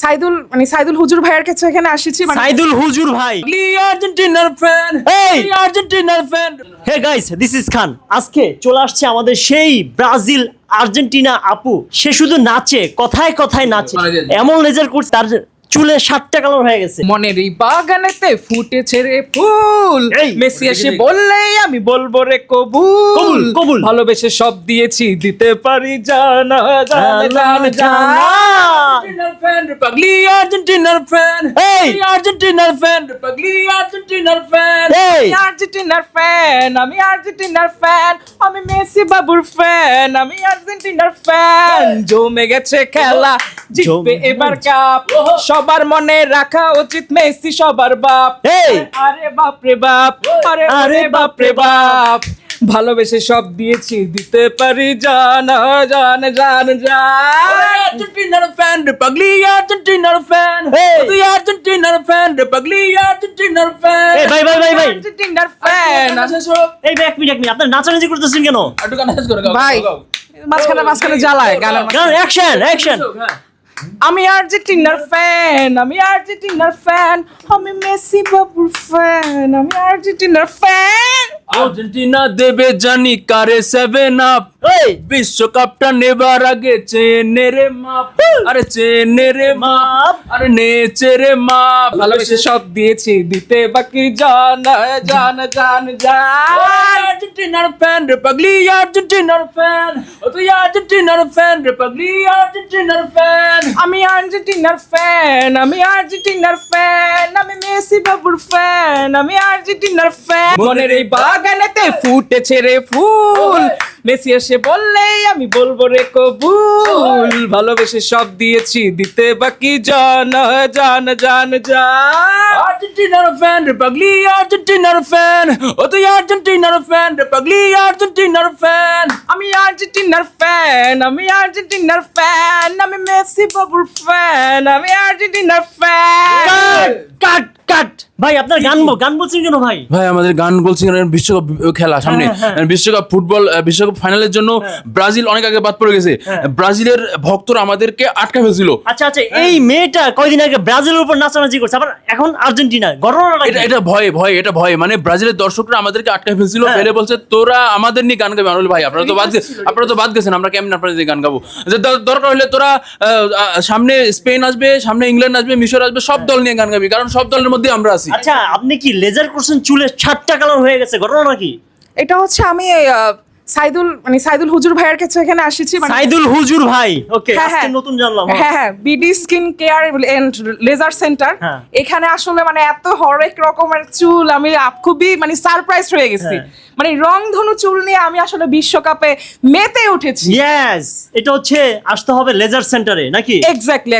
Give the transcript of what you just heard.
সাইদুল হুজুর ভাইয়ের কাছে এখানে আসিছি সাইদুল হুজুর ভাই আর্জেন্টিনার ফ্যান আর্জেন্টিনার fan hey guys this is Khan. আজকে চলে আসছে আমাদের সেই ব্রাজিল আর্জেন্টিনা আপু। সে শুধু নাচে, কথায় কথায় নাচে, এমন লেজার করছে তার চুলে 7টা কালার হয়ে গেছে। মনের এই বাগানেতে ফুটেছে রে ফুল, এই, মেসি এসে বললেই আমি বলবো রে কবুল কবুল, কবুল। ভালোবেসে সব দিয়েছি, দিতে পারি জানা জানা জানা আর্জেন্টিনার ফ্যান পাগলি আর্জেন্টিনার ফ্যান এই, আর্জেন্টিনার ফ্যান পাগলি আর্জেন্টিনার ফ্যান এই, আমি আর্জেন্টিনার ফ্যান, আমি আর্জেন্টিনার ফ্যান, আমি মেসি বাবুর ফ্যান, আমি আর্জেন্টিনার ফ্যান। জমে গেছে খেলা, জিতবে এবার কাপ, সবার মনে রাখা উচিত মেসি সবার বাপ। এই, আরে বাপ রে বাপ, আরে আরে বাপ রে বাপ, ভালোবেসে সব দিয়েছি, দিতে পারি জানা জান জান জান। আর্জেন্টিনার ফ্যান পাগলি আর্জেন্টিনার ফ্যান এই। তুই আর্জেন্টিনার ফ্যান পাগলি আর্জেন্টিনার ফ্যান এই ভাই ভাই ভাই ভাই আর্জেন্টিনার ফ্যান। এই ভাই, এক মিনিট আপনার নাচানাচি করতেছেন কেন? একটু গান শেষ করে ভাই মাঝখানে জ্বালায় গানের গান অ্যাকশন অ্যাকশন। আমি আর্জেন্টিনার ফ্যান, আমি আর্জেন্টিনার ফ্যান, আমি মেসি বাবুর ফ্যান, আমি আর্জেন্টিনার ফ্যান। আর্জেন্টিনা দেবে জানি কারে 7 আপ এই, বিশ্বকাপটা নেবার আগে চেনে রে মাপ আরে চেনে রে মাপ আরে নেচে রে মাপ ভালোবেসে সব দিয়েছি, দিতে বাকি জানা জানা জান জান। আর্জেন্টিনার ফ্যান রে পাগলি আর্জেন্টিনার ফ্যান ও তুই আর্জেন্টিনার ফ্যান রে পাগলি আর্জেন্টিনার ফ্যান আমি আর্জেন্টিনার ফ্যান, আমি আর্জেন্টিনার ফ্যান, আমি মেসি বাবুর ফ্যান, আমি আর্জেন্টিনার ফ্যান। মনের এই বাগানেতে ফুটেছে রে ফুল, মেসি এসে বললেই আমি বলবো রে কবুল ভালোবেসে সব দিয়েছি, দিতে বাকি জানা জানা জান জান। আর্জেন্টিনার ফ্যান রে পাগলি আর্জেন্টিনার ফ্যান ও তুই আর্জেন্টিনার ফ্যান রে পাগলি আর্জেন্টিনার ফ্যান আমি আর্জেন্টিনার ফ্যান, আমি আর্জেন্টিনার ফ্যান, আমি মেসি বাবুর ফ্যান, আমি আর্জেন্টিনার ফ্যান। কাট কাট কাট। ভাই আপনার গান বলছেন কেন ভাই? ভাই আমাদের গান বলছি বিশ্বকাপ খেলা সামনে বিশ্বকাপ ফুটবল বিশ্বকাপ ফাইনালের জন্য ব্রাজিল অনেক আগে বাদ পড়ে গেছে ব্রাজিলের ভক্তরা আমাদেরকে আটকা ফেলছিল আচ্ছা আচ্ছা, এই মেয়েটা কয়দিন আগে ব্রাজিলের উপর নাচানাচি করছে, আবার এখন আর্জেন্টিনা। ঘটনাটা কি? এটা ভয় এটা ভয় মানে ব্রাজিলের দর্শকরা আমাদেরকে আটকা ফেলছিল ফেলে বলছে তোরা আমাদের নিয়ে গান গাবে। আমি ভাই আপনারা তো বাদ গেছেন, আমরা কেমন আপনাদের দিয়ে গান গাবো? যে দরকার হলে তোরা সামনে স্পেন আসবে, সামনে ইংল্যান্ড আসবে, মিশর আসবে, সব দল নিয়ে গান গাবি, কারণ সব দলের মধ্যে আমরা আছি। আচ্ছা, আপনি কি লেজার করছেন, চুলে 7টা কালার হয়ে গেছে, ঘটনা কি? এটা হচ্ছে আমি সাইদুল হুজুর ভাইয়ের কাছে এখানে আসিছি সাইদুল হুজুর ভাই, ওকে, হ্যাঁ, আজকে হ্যাঁ। নতুন জানলাম। হ্যাঁ BD skin care and laser centre. হ্যাঁ। এখানে আসলে এত হরেক রকমের চুল, আমি খুবই সারপ্রাইজ হয়ে গেছি। রংধনু চুল নিয়ে আমি আসলে বিশ্বকাপে মেতে উঠেছি। ইয়েস, এটা হচ্ছে আসতে হবে লেজার সেন্টারে নাকি? এক্স্যাক্টলি